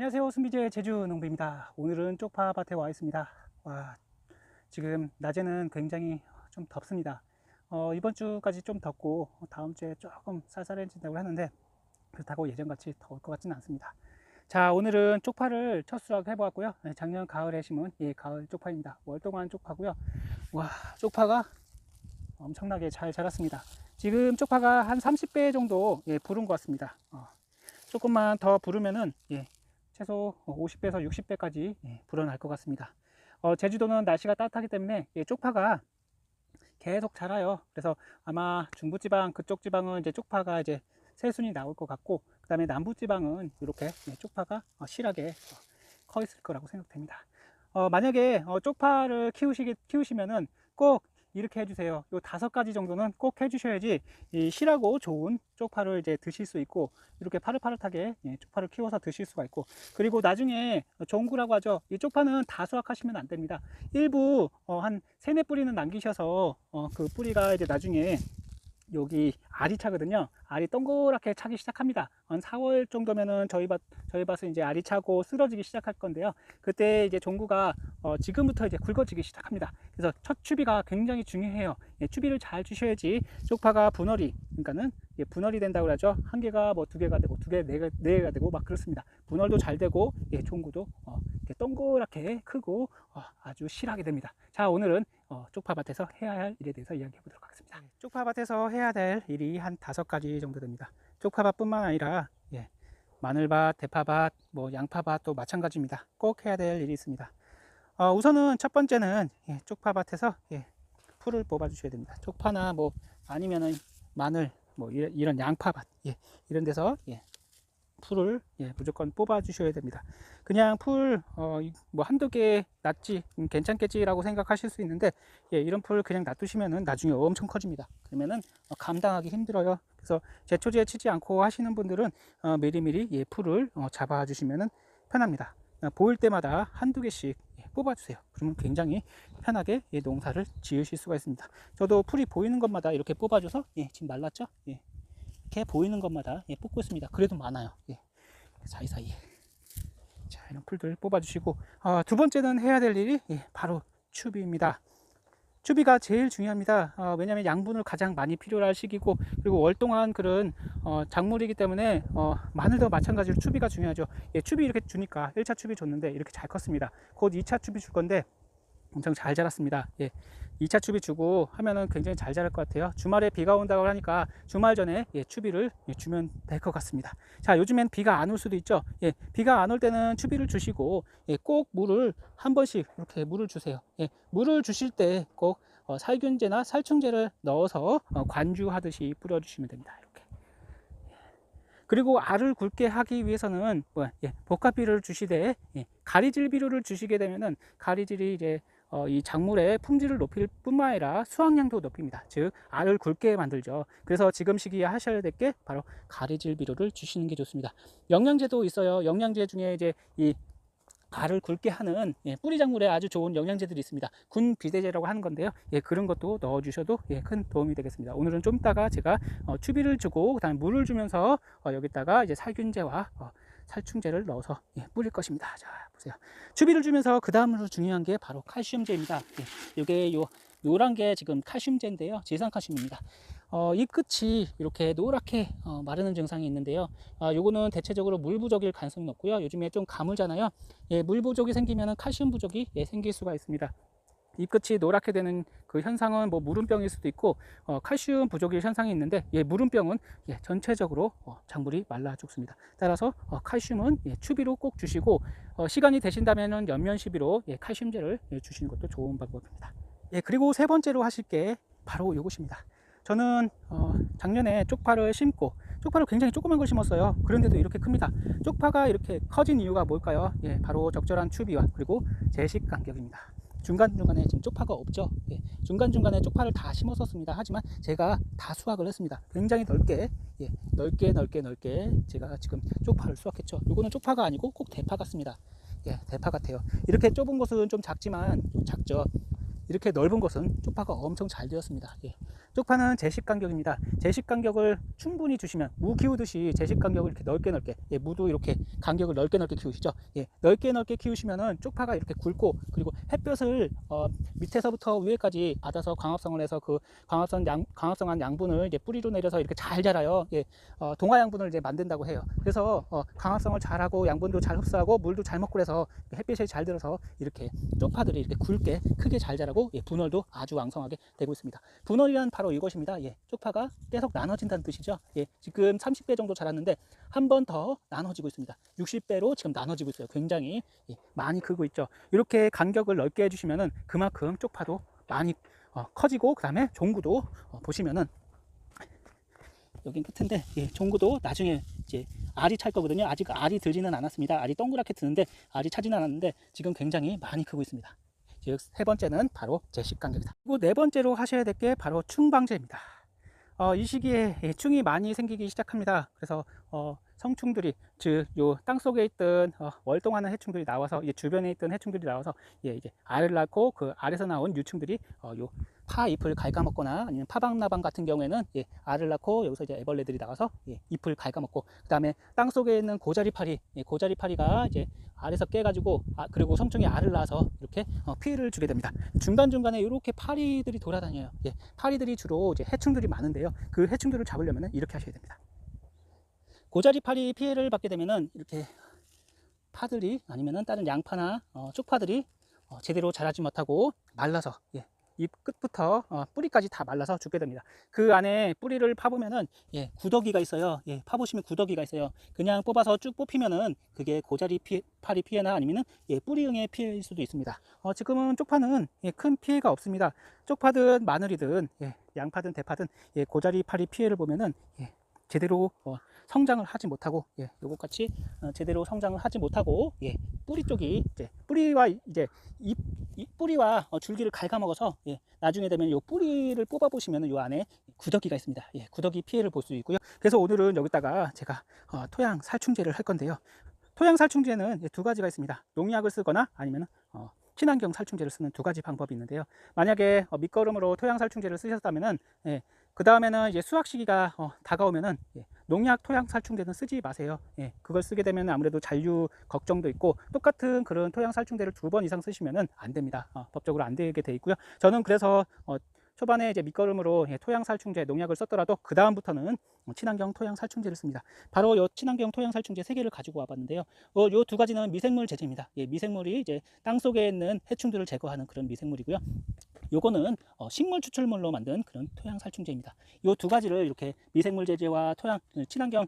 안녕하세요. 순비제 제주농부입니다. 오늘은 쪽파밭에 와 있습니다. 지금 낮에는 굉장히 좀 덥습니다. 이번 주까지 좀 덥고 다음 주에 조금 쌀쌀해진다고 하는데 그렇다고 예전같이 더울 것 같지는 않습니다. 자, 오늘은 쪽파를 첫 수확해 보았고요. 작년 가을에 심은 가을 쪽파입니다. 월동안 쪽파고요. 쪽파가 엄청나게 잘 자랐습니다. 지금 쪽파가 한 30배 정도 부른 것 같습니다. 조금만 더 부르면은 최소 50배에서 60배까지 불어날 것 같습니다. 제주도는 날씨가 따뜻하기 때문에 쪽파가 계속 자라요. 그래서 아마 중부지방 그쪽 지방은 이제 쪽파가 이제 새순이 나올 것 같고, 그 다음에 남부지방은 이렇게 쪽파가 실하게 커 있을 거라고 생각됩니다. 만약에 쪽파를 키우시면은 꼭 이렇게 해주세요. 요 5가지 정도는 꼭 해주셔야지 이 실하고 좋은 쪽파를 이제 드실 수 있고, 이렇게 파릇파릇하게 쪽파를 키워서 드실 수가 있고, 그리고 나중에 종구라고 하죠. 이 쪽파는 다 수확하시면 안 됩니다. 일부 한 3-4뿌리는 남기셔서 그 뿌리가 이제 나중에 여기 알이 차거든요. 알이 동그랗게 차기 시작합니다. 한 4월 정도면은 저희 밭은 이제 알이 차고 쓰러지기 시작할 건데요. 그때 이제 종구가 지금부터 이제 굵어지기 시작합니다. 그래서 첫 추비가 굉장히 중요해요. 추비를 잘 주셔야지 쪽파가 분할이, 그러니까는 분할이 된다고 하죠. 한 개가 뭐 2개가 되고 2개, 4개가 되고 막 그렇습니다. 분할도 잘 되고 종구도 이렇게 동그랗게 크고 아주 실하게 됩니다. 자, 오늘은 쪽파밭에서 해야 할 일에 대해서 이야기해 보도록 하겠습니다. 쪽파밭에서 해야 될 일이 한 5가지 정도 됩니다. 쪽파밭뿐만 아니라 마늘밭, 대파밭, 뭐 양파밭도 마찬가지입니다. 꼭 해야 될 일이 있습니다. 우선은 첫 번째는 쪽파밭에서 풀을 뽑아 주셔야 됩니다. 쪽파나 뭐 아니면은 마늘, 뭐 이런 양파밭 이런 데서 풀을 무조건 뽑아 주셔야 됩니다. 그냥 풀 뭐 한두 개 놨지 괜찮겠지 라고 생각하실 수 있는데 이런 풀 그냥 놔두시면은 나중에 엄청 커집니다. 그러면은 감당하기 힘들어요. 그래서 제초제 치지 않고 하시는 분들은 미리미리 풀을 잡아 주시면은 편합니다. 보일 때마다 한두 개씩 뽑아 주세요. 그러면 굉장히 편하게 농사를 지으실 수가 있습니다. 저도 풀이 보이는 것마다 이렇게 뽑아 줘서 지금 말랐죠? 이렇게 보이는 것마다 뽑고 있습니다. 그래도 많아요. 사이사이에. 자, 이런 풀들 뽑아주시고, 두 번째는 해야 될 일이 바로 추비입니다. 추비가 제일 중요합니다. 왜냐하면 양분을 가장 많이 필요로 할 시기고, 그리고 월동안 그런 작물이기 때문에 마늘도 마찬가지로 추비가 중요하죠. 추비 이렇게 주니까 1차 추비 줬는데 이렇게 잘 컸습니다. 곧 2차 추비 줄 건데 엄청 잘 자랐습니다. 2차 추비 주고 하면은 굉장히 잘 자랄 것 같아요. 주말에 비가 온다고 하니까 주말 전에 추비를 주면 될 것 같습니다. 자, 요즘엔 비가 안 올 수도 있죠. 비가 안 올 때는 추비를 주시고 꼭 물을 한 번씩 이렇게 물을 주세요. 물을 주실 때 꼭 살균제나 살충제를 넣어서 관주하듯이 뿌려주시면 됩니다. 이렇게. 그리고 알을 굵게 하기 위해서는 복합비료를 주시되 가리질 비료를 주시게 되면은 가리질이 이제 이 작물의 품질을 높일 뿐만 아니라 수확량도 높입니다. 즉 알을 굵게 만들죠. 그래서 지금 시기에 하셔야 될 게 바로 가리질 비료를 주시는 게 좋습니다. 영양제도 있어요. 영양제 중에 이제 이 알을 굵게 하는 뿌리 작물에 아주 좋은 영양제들이 있습니다. 군 비대제라고 하는 건데요. 그런 것도 넣어 주셔도 큰 도움이 되겠습니다. 오늘은 좀 이따가 제가 추비를 주고 그다음에 물을 주면서 여기다가 이제 살균제와 살충제를 넣어서 뿌릴 것입니다. 자, 보세요. 추비를 주면서 그 다음으로 중요한 게 바로 칼슘제입니다. 이게 요 노란 게 지금 칼슘제인데요. 지산칼슘입니다. 이 끝이 이렇게 노랗게 마르는 증상이 있는데요. 요거는 대체적으로 물 부족일 가능성이 높고요. 요즘에 좀 가물잖아요. 물 부족이 생기면 칼슘 부족이 생길 수가 있습니다. 이 끝이 노랗게 되는 그 현상은 뭐 무름병일 수도 있고 칼슘 부족일 현상이 있는데 무름병은 전체적으로 작물이 말라 죽습니다. 따라서 칼슘은 추비로 꼭 주시고 시간이 되신다면 연면 시비로 칼슘제를 주시는 것도 좋은 방법입니다. 그리고 세 번째로 하실 게 바로 이것입니다. 저는 작년에 쪽파를 심고 쪽파를 굉장히 조그만 걸 심었어요. 그런데도 이렇게 큽니다. 쪽파가 이렇게 커진 이유가 뭘까요? 바로 적절한 추비와 그리고 제식 간격입니다. 중간중간에 지금 쪽파가 없죠. 중간중간에 쪽파를 다 심었었습니다. 하지만 제가 다 수확을 했습니다. 굉장히 넓게 넓게 제가 지금 쪽파를 수확했죠. 이거는 쪽파가 아니고 꼭 대파 같습니다. 대파 같아요. 이렇게 좁은 곳은 좀 작지만 좀 작죠. 이렇게 넓은 곳은 쪽파가 엄청 잘 되었습니다. 예. 쪽파는 제식 간격입니다. 제식 간격을 충분히 주시면, 무 키우듯이 제식 간격을 이렇게 넓게 예, 무도 이렇게 간격을 넓게 키우시죠. 예, 넓게 키우시면은 쪽파가 이렇게 굵고, 그리고 햇볕을 밑에서부터 위에까지 받아서 광합성을 해서 그 광합성한 양분을 이제 뿌리로 내려서 이렇게 잘 자라요. 예, 동화 양분을 이제 만든다고 해요. 그래서 광합성을 잘하고 양분도 잘 흡수하고 물도 잘 먹고 그래서 햇빛이 잘 들어서 이렇게 쪽파들이 이렇게 굵게 크게 잘 자라고, 예, 분월도 아주 왕성하게 되고 있습니다. 분월이란 바로 이것입니다. 예, 쪽파가 계속 나눠진다는 뜻이죠. 예, 지금 30배 정도 자랐는데 한 번 더 나눠지고 있습니다. 60배로 지금 나눠지고 있어요. 굉장히, 예, 많이 크고 있죠. 이렇게 간격을 넓게 해주시면은 그만큼 쪽파도 많이 커지고, 그 다음에 종구도 보시면은 여긴 끝인데, 예, 종구도 나중에 이제 알이 찰 거거든요. 아직 알이 들지는 않았습니다. 알이 동그랗게 드는데 알이 차지는 않았는데 지금 굉장히 많이 크고 있습니다. 즉 세 번째는 바로 제식 간격이다. 그리고 네 번째로 하셔야 될 게 바로 충방제입니다. 이 시기에 충이 많이 생기기 시작합니다. 그래서 성충들이, 즉 요 땅속에 있던 월동하는 해충들이 나와서, 주변에 있던 해충들이 나와서 이제 알을 낳고, 그 알에서 나온 유충들이 요 파 잎을 갉아먹거나, 아니면 파박나방 같은 경우에는 알을 낳고 여기서 이제 애벌레들이 나와서 잎을 갉아먹고, 그 다음에 땅속에 있는 고자리파리, 고자리파리가 이제 알에서 깨가지고, 그리고 성충이 알을 낳아서 이렇게 피해를 주게 됩니다. 중간중간에 이렇게 파리들이 돌아다녀요. 파리들이 주로 이제 해충들이 많은데요. 그 해충들을 잡으려면 이렇게 하셔야 됩니다. 고자리파리 피해를 받게 되면은 이렇게 파들이, 아니면은 다른 양파나 쪽파들이 제대로 자라지 못하고 말라서, 잎 끝부터 뿌리까지 다 말라서 죽게 됩니다. 그 안에 뿌리를 파보면은 구더기가 있어요. 파보시면 구더기가 있어요. 그냥 뽑아서 쭉 뽑히면은 그게 고자리파리 피해나 아니면은 뿌리응의 피해일 수도 있습니다. 지금은 쪽파는 큰 피해가 없습니다. 쪽파든 마늘이든 양파든 대파든 고자리파리 피해를 보면은 제대로 성장을 하지 못하고, 요것 같이 제대로 성장을 하지 못하고, 뿌리 쪽이 뿌리와 뿌리와 줄기를 갉아먹어서, 나중에 되면 요 뿌리를 뽑아 보시면 요 안에 구더기가 있습니다. 구더기 피해를 볼 수 있고요. 그래서 오늘은 여기다가 제가 토양 살충제를 할 건데요. 토양 살충제는 두 가지가 있습니다. 농약을 쓰거나 아니면 친환경 살충제를 쓰는 두 가지 방법이 있는데요. 만약에 밑거름으로 토양 살충제를 쓰셨다면은 그 다음에는 이제 수확 시기가 다가오면은 농약 토양 살충제는 쓰지 마세요. 그걸 쓰게 되면 아무래도 잔류 걱정도 있고, 똑같은 그런 토양 살충제를 2번 이상 쓰시면은 안 됩니다. 법적으로 안 되게 돼 있고요. 저는 그래서 초반에 이제 밑거름으로 토양 살충제 농약을 썼더라도 그 다음부터는 친환경 토양 살충제를 씁니다. 바로 이 친환경 토양 살충제 3개를 가지고 와봤는데요. 요 두 가지는 미생물 제제입니다. 미생물이 이제 땅 속에 있는 해충들을 제거하는 그런 미생물이고요. 요거는 식물 추출물로 만든 그런 토양 살충제입니다. 요 두 가지를 이렇게 미생물 제제와 토양 친환경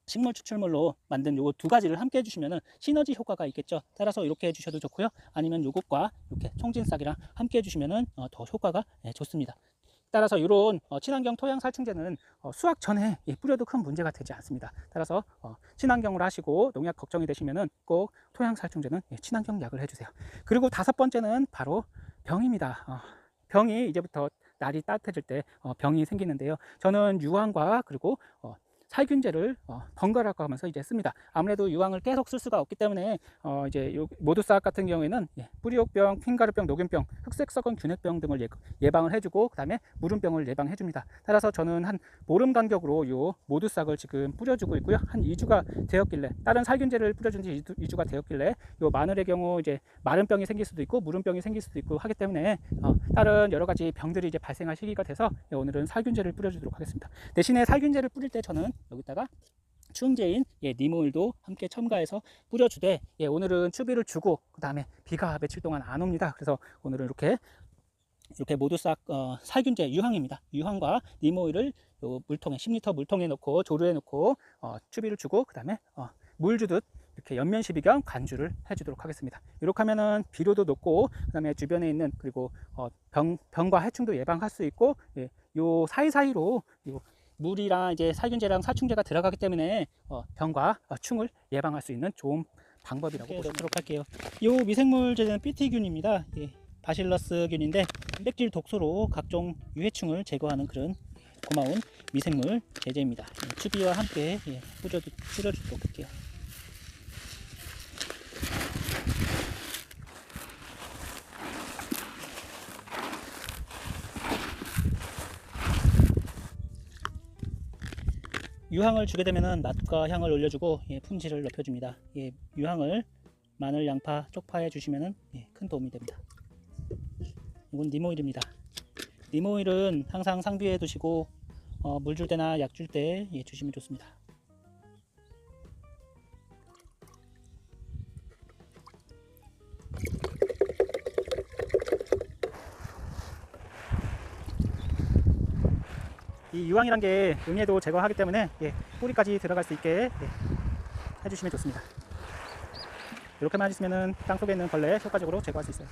식물 추출물로 만든 요 두 가지를 함께 해주시면 시너지 효과가 있겠죠. 따라서 이렇게 해주셔도 좋고요. 아니면 요것과 이렇게 총진싹이랑 함께 해주시면 더 효과가 좋습니다. 따라서 이런 친환경 토양 살충제는 수확 전에 뿌려도 큰 문제가 되지 않습니다. 따라서 친환경을 하시고 농약 걱정이 되시면 꼭 토양 살충제는 친환경 약을 해주세요. 그리고 5번째는 바로 병입니다. 병이 이제부터 날이 따뜻해질 때 병이 생기는데요. 저는 유황과 그리고 살균제를 번갈아가 하면서 이제 씁니다. 아무래도 유황을 계속 쓸 수가 없기 때문에 이제 모두싹 같은 경우에는 뿌리옥병, 흰가루병, 녹균병, 흑색석원 균핵병 등을 예방을 해주고, 그 다음에 무름병을 예방해 줍니다. 따라서 저는 한 보름 간격으로 요 모두싹을 지금 뿌려주고 있고요. 한 2주가 되었길래, 다른 살균제를 뿌려준 지 2주가 되었길래 요 마늘의 경우 이제 마름병이 생길 수도 있고 무름병이 생길 수도 있고 하기 때문에 다른 여러 가지 병들이 이제 발생할 시기가 돼서 오늘은 살균제를 뿌려주도록 하겠습니다. 대신에 살균제를 뿌릴 때 저는 여기다가 추응제인 니모일도 함께 첨가해서 뿌려주되, 오늘은 추비를 주고 그 다음에 비가 며칠 동안 안 옵니다. 그래서 오늘은 이렇게 모두싹 살균제 유황입니다. 유황과 니모일을 요 물통에 10리터 물통에 넣고 조류해 놓고 추비를 주고, 그 다음에 물 주듯 이렇게 연면 시비 겸 간주를 해주도록 하겠습니다. 이렇게 하면은 비료도 높고, 그 다음에 주변에 있는 그리고 병과 해충도 예방할 수 있고, 요 사이사이로 물이랑 이제 살균제랑 살충제가 들어가기 때문에 병과 충을 예방할 수 있는 좋은 방법이라고 보도록 할게요. 이 미생물 제제는 BT균입니다. 바실러스균인데 단백질 독소로 각종 유해충을 제거하는 그런 고마운 미생물 제제입니다. 추비와 함께 뿌려주도록 할게요. 유황을 주게 되면은 맛과 향을 올려주고 품질을 높여줍니다. 유황을 마늘, 양파, 쪽파에 주시면은 큰 도움이 됩니다. 이건 님오일입니다. 님오일은 항상 상비에 두시고 물 줄 때나 약 줄 때 주시면 좋습니다. 이 유황이란 게 응애도 제거하기 때문에 뿌리까지 들어갈 수 있게 해주시면 좋습니다. 이렇게만 해주시면 땅 속에 있는 벌레 효과적으로 제거할 수 있어요.